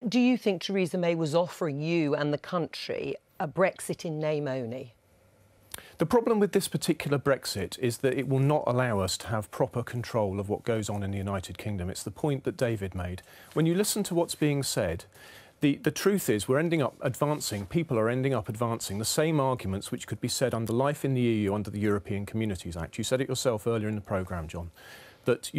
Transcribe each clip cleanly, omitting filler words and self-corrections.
Do you think Theresa May was offering you and the country a Brexit in name only? The problem with this particular Brexit is that it will not allow us to have proper control of what goes on in the United Kingdom. It's the point that David made. When you listen to what's being said, the truth is people are ending up advancing the same arguments which could be said under life in the EU under the European Communities Act. You said it yourself earlier in the programme, John, that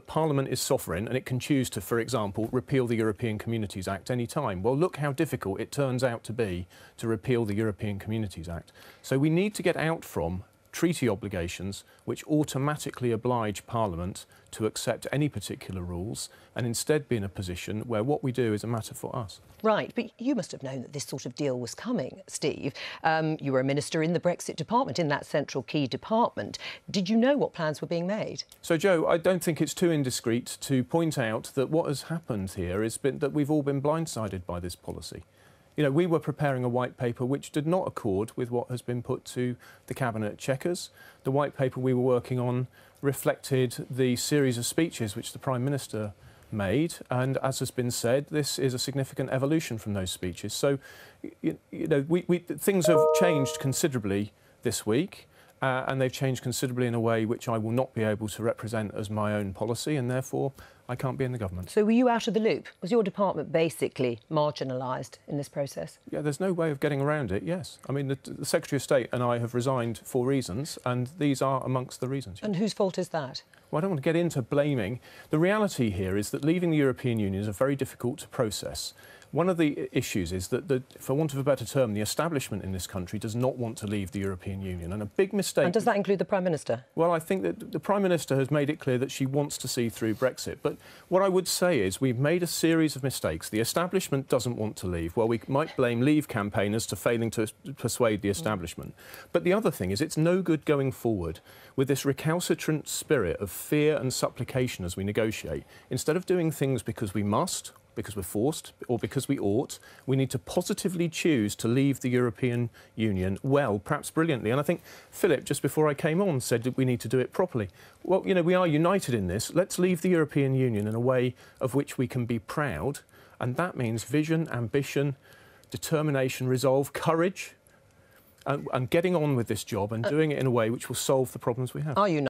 Parliament is sovereign and it can choose to, for example, repeal the European Communities Act any time. Well, look how difficult it turns out to be to repeal the European Communities Act. So we need to get out from treaty obligations which automatically oblige Parliament to accept any particular rules and instead be in a position where what we do is a matter for us. Right, but you must have known that this sort of deal was coming, Steve. You were a minister in the Brexit department, in that central key department. Did you know what plans were being made? So, Jo, I don't think it's too indiscreet to point out that what has happened here has been that we've all been blindsided by this policy. You know, we were preparing a white paper which did not accord with what has been put to the Cabinet Chequers. The white paper we were working on reflected the series of speeches which the Prime Minister made, and as has been said, this is a significant evolution from those speeches. So, you know, things have changed considerably this week. And they've changed considerably in a way which I will not be able to represent as my own policy, and therefore I can't be in the government. So were you out of the loop? Was your department basically marginalised in this process? Yeah, there's no way of getting around it, yes. I mean, the Secretary of State and I have resigned for reasons, and these are amongst the reasons. And whose fault is that? Well, I don't want to get into blaming. The reality here is that leaving the European Union is a very difficult process. One of the issues is that, for want of a better term, the establishment in this country does not want to leave the European Union. And a big mistake... And does that include the Prime Minister? Well, I think that the Prime Minister has made it clear that she wants to see through Brexit. But what I would say is we've made a series of mistakes. The establishment doesn't want to leave. Well, we might blame Leave campaigners for failing to persuade the establishment. But the other thing is it's no good going forward with this recalcitrant spirit of fear and supplication as we negotiate. Instead of doing things because we must, because we're forced, or because we ought, we need to positively choose to leave the European Union well, perhaps brilliantly. And I think Philip, just before I came on, said that we need to do it properly. Well, you know, we are united in this. Let's leave the European Union in a way of which we can be proud, and that means vision, ambition, determination, resolve, courage, and getting on with this job and doing it in a way which will solve the problems we have. Are you not?